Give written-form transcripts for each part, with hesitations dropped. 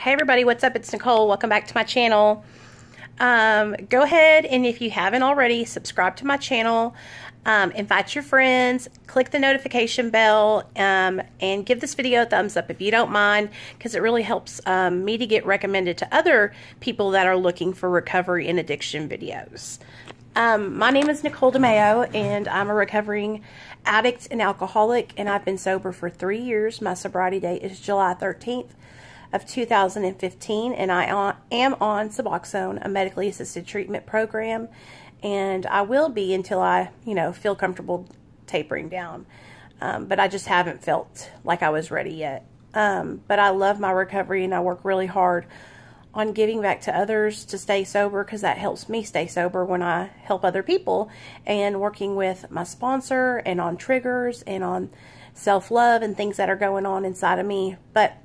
Hey everybody, what's up? It's Nicole. Welcome back to my channel. Go ahead and if you haven't already, subscribe to my channel, invite your friends, click the notification bell, and give this video a thumbs up if you don't mind, because it really helps me to get recommended to other people that are looking for recovery and addiction videos. My name is Nicole DeMayo, and I'm a recovering addict and alcoholic, and I've been sober for 3 years. My sobriety date is July 13th of 2015, and I am on Suboxone, a medically assisted treatment program, and I will be until I, feel comfortable tapering down. But I just haven't felt like I was ready yet. But I love my recovery, and I work really hard on giving back to others to stay sober, because that helps me stay sober when I help other people, and working with my sponsor and on triggers and on self-love and things that are going on inside of me. But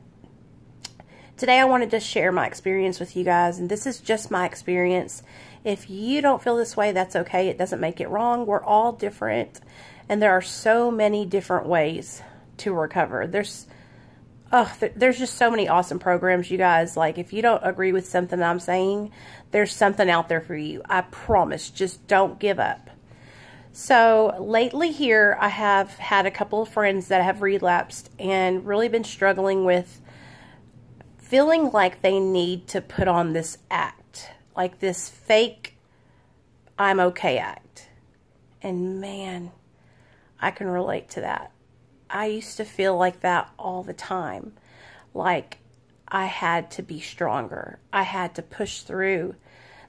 today I wanted to share my experience with you guys, and this is just my experience. If you don't feel this way, that's okay. It doesn't make it wrong. We're all different, and there are so many different ways to recover. There's just so many awesome programs, you guys. Like, if you don't agree with something I'm saying, there's something out there for you. I promise. Just don't give up. So lately here, I have had a couple of friends that have relapsed and really been struggling with feeling like they need to put on this act, like this fake I'm okay act. And man, I can relate to that. I used to feel like that all the time. Like I had to be stronger. I had to push through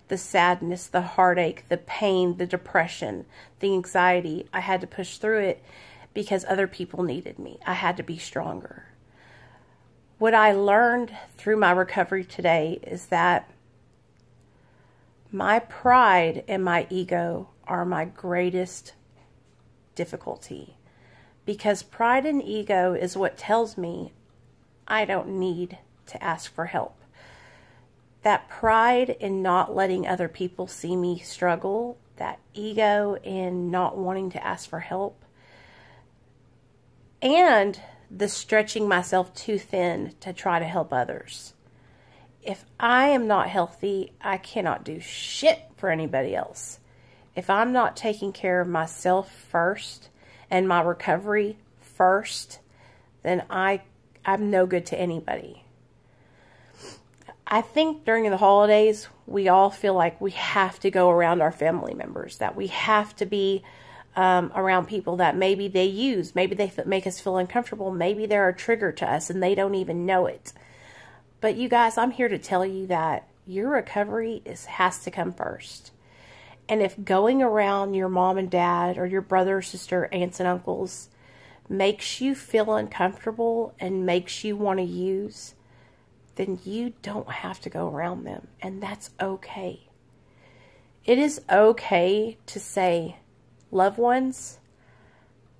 the sadness, the heartache, the pain, the depression, the anxiety. I had to push through it because other people needed me. I had to be stronger. What I learned through my recovery today is that my pride and my ego are my greatest difficulty. Because pride and ego is what tells me I don't need to ask for help. That pride in not letting other people see me struggle, that ego in not wanting to ask for help, and the stretching myself too thin to try to help others. If I am not healthy, I cannot do shit for anybody else. If I'm not taking care of myself first and my recovery first, then I'm no good to anybody. I think during the holidays, we all feel like we have to go around our family members, that we have to be around people that maybe they use, maybe they make us feel uncomfortable, maybe they're a trigger to us and they don't even know it. But you guys, I'm here to tell you that your recovery has to come first. And if going around your mom and dad or your brother or sister, aunts and uncles makes you feel uncomfortable and makes you want to use, then you don't have to go around them. And that's okay. It is okay to say, loved ones,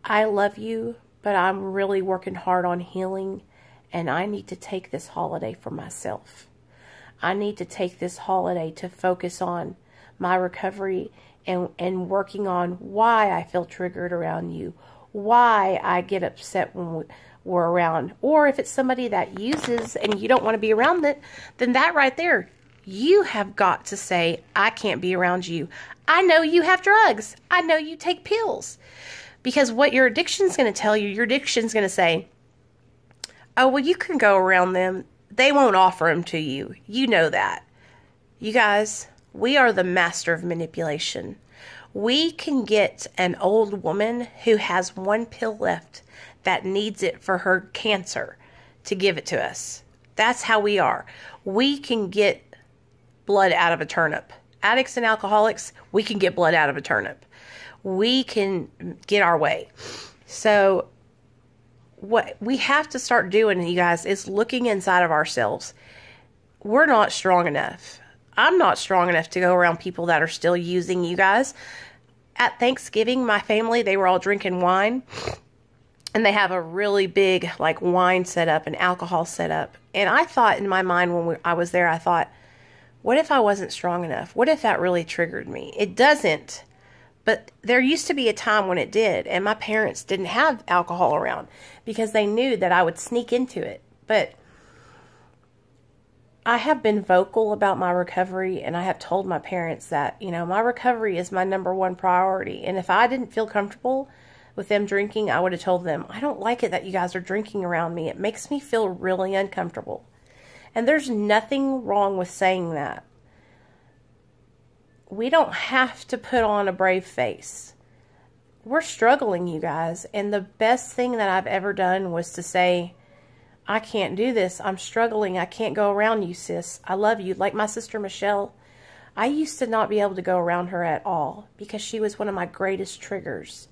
I love you, but I'm really working hard on healing, and I need to take this holiday for myself. I need to take this holiday to focus on my recovery and working on why I feel triggered around you, why I get upset when we're around. Or if it's somebody that uses and you don't want to be around it, then that right there, you have got to say, I can't be around you. I know you have drugs. I know you take pills. Because what your addiction's going to tell you, your addiction's going to say, oh, well, you can go around them. They won't offer them to you. You know that. You guys, we are the master of manipulation. We can get an old woman who has one pill left that needs it for her cancer to give it to us. That's how we are. We can get blood out of a turnip. Addicts and alcoholics, we can get blood out of a turnip. We can get our way. So what we have to start doing, you guys, is looking inside of ourselves. We're not strong enough. I'm not strong enough to go around people that are still using, you guys. At Thanksgiving, my family, they were all drinking wine. And they have a really big, like, wine setup and alcohol setup. And I thought in my mind when I was there, I thought, what if I wasn't strong enough? What if that really triggered me? It doesn't. But there used to be a time when it did. And my parents didn't have alcohol around because they knew that I would sneak into it. But I have been vocal about my recovery, and I have told my parents that, my recovery is my number one priority. And if I didn't feel comfortable with them drinking, I would have told them, I don't like it that you guys are drinking around me. It makes me feel really uncomfortable. And there's nothing wrong with saying that. We don't have to put on a brave face. We're struggling, you guys. And the best thing that I've ever done was to say, I can't do this. I'm struggling. I can't go around you, sis. I love you. Like my sister Michelle, I used to not be able to go around her at all because she was one of my greatest triggers.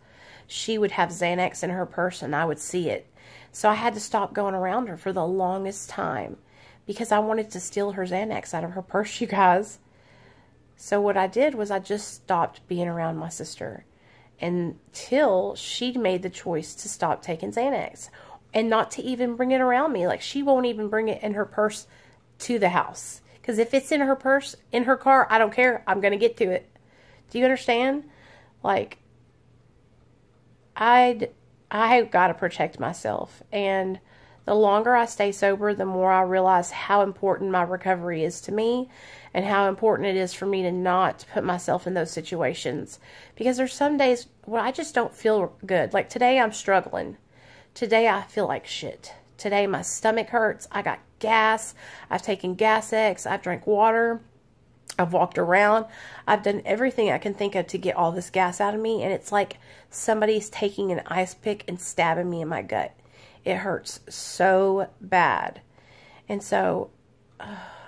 She would have Xanax in her purse and I would see it. So I had to stop going around her for the longest time because I wanted to steal her Xanax out of her purse, you guys. So what I did was I just stopped being around my sister until she made the choice to stop taking Xanax. And not to even bring it around me. Like, she won't even bring it in her purse to the house. Because if it's in her purse, in her car, I don't care. I'm going to get to it. Do you understand? Like, I got to protect myself. And the longer I stay sober, the more I realize how important my recovery is to me. And how important it is for me to not put myself in those situations. Because there's some days where I just don't feel good. Like, today I'm struggling. Today I feel like shit. Today my stomach hurts. I got gas. I've taken Gas-X. I've drank water. I've walked around. I've done everything I can think of to get all this gas out of me. And it's like somebody's taking an ice pick and stabbing me in my gut. It hurts so bad. And so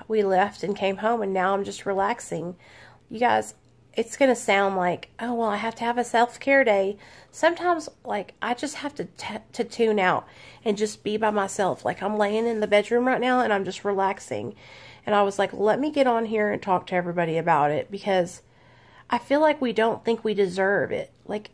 we left and came home, and now I'm just relaxing. You guys, it's going to sound like, oh, well, I have to have a self-care day. Sometimes, like, I just have to tune out and just be by myself. Like, I'm laying in the bedroom right now, and I'm just relaxing. And I was like, let me get on here and talk to everybody about it, because I feel like we don't think we deserve it. Like,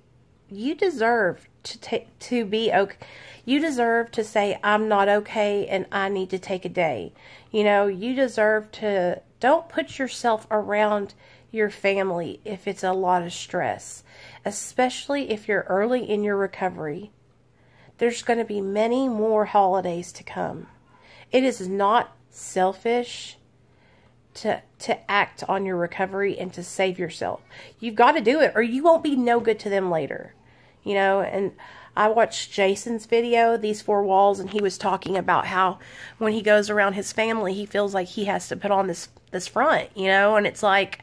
you deserve to be okay. You deserve to say, I'm not okay, and I need to take a day. You deserve to, don't put yourself around your family if it's a lot of stress, especially if you're early in your recovery. There's going to be many more holidays to come. It is not selfish to act on your recovery and to save yourself. You've got to do it, or you won't be no good to them later. And I watched Jason's video, These Four Walls, and he was talking about how when he goes around his family, he feels like he has to put on this front, and it's like,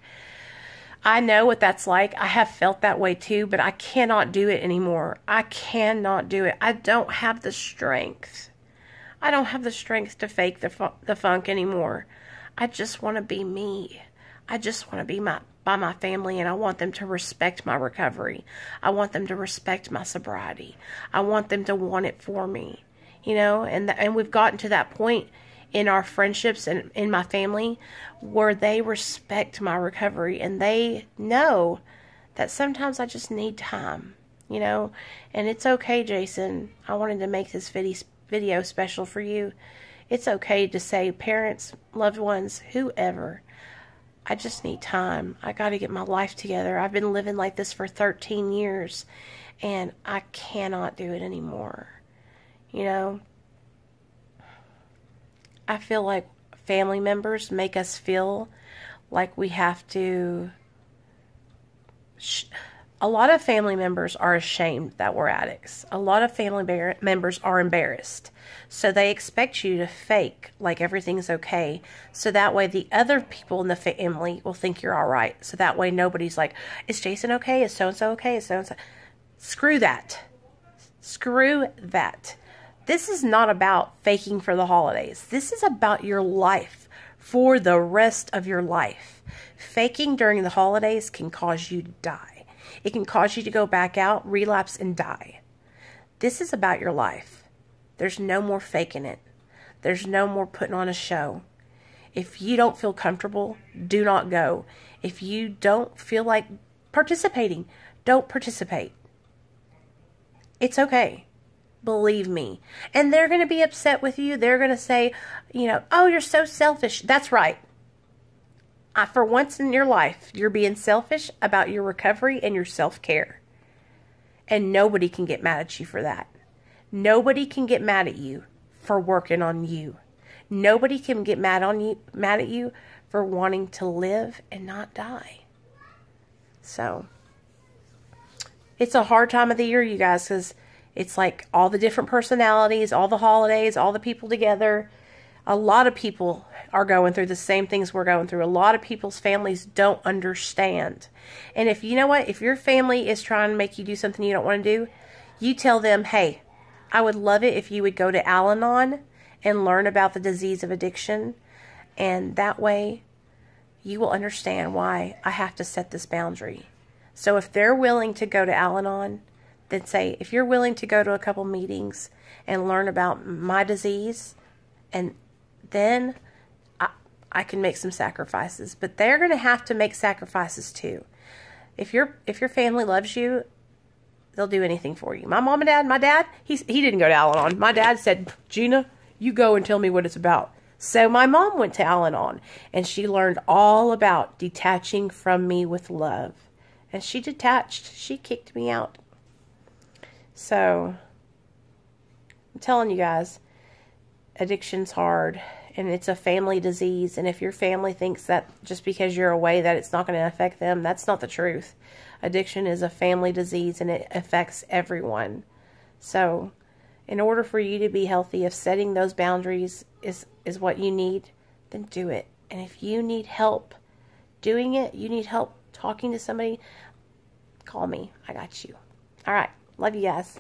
I know what that's like. I have felt that way too, but I cannot do it anymore. I cannot do it. I don't have the strength. I don't have the strength to fake the funk anymore. I just want to be me. I just want to be by my family, and I want them to respect my recovery. I want them to respect my sobriety. I want them to want it for me, and we've gotten to that point in our friendships and in my family where they respect my recovery, and they know that sometimes I just need time, and it's okay, Jason. I wanted to make this video special for you. It's okay to say, parents, loved ones, whoever, I just need time. I got to get my life together. I've been living like this for 13 years, and I cannot do it anymore. I feel like family members make us feel like we have to... A lot of family members are ashamed that we're addicts. A lot of family members are embarrassed. So they expect you to fake like everything's okay. So that way the other people in the family will think you're all right. So that way nobody's like, is Jason okay? Is so-and-so okay? Is so-and-so... Screw that. Screw that. This is not about faking for the holidays. This is about your life for the rest of your life. Faking during the holidays can cause you to die. It can cause you to go back out, relapse, and die. This is about your life. There's no more faking it. There's no more putting on a show. If you don't feel comfortable, do not go. If you don't feel like participating, don't participate. It's okay. Believe me. And they're going to be upset with you. They're going to say, oh, you're so selfish. That's right. For once in your life, you're being selfish about your recovery and your self-care. And nobody can get mad at you for that. Nobody can get mad at you for working on you. Nobody can get mad at you for wanting to live and not die. So it's a hard time of the year, you guys, because it's like all the different personalities, all the holidays, all the people together. A lot of people are going through the same things we're going through. A lot of people's families don't understand. And if you know what, if your family is trying to make you do something you don't want to do, you tell them, hey, I would love it if you would go to Al-Anon and learn about the disease of addiction. And that way you will understand why I have to set this boundary. So if they're willing to go to Al-Anon, then say, if you're willing to go to a couple meetings and learn about my disease, and then I can make some sacrifices. But they're going to have to make sacrifices too. If your family loves you, they'll do anything for you. My mom and dad, my dad, he didn't go to Al-Anon. My dad said, Gina, you go and tell me what it's about. So my mom went to Al-Anon, and she learned all about detaching from me with love. And she detached. She kicked me out. So I'm telling you guys, addiction's hard, and it's a family disease. And if your family thinks that just because you're away that it's not going to affect them, that's not the truth. Addiction is a family disease, and it affects everyone. So in order for you to be healthy, if setting those boundaries is what you need, then do it. And if you need help doing it, you need help talking to somebody, call me. I got you. All right. Love you guys.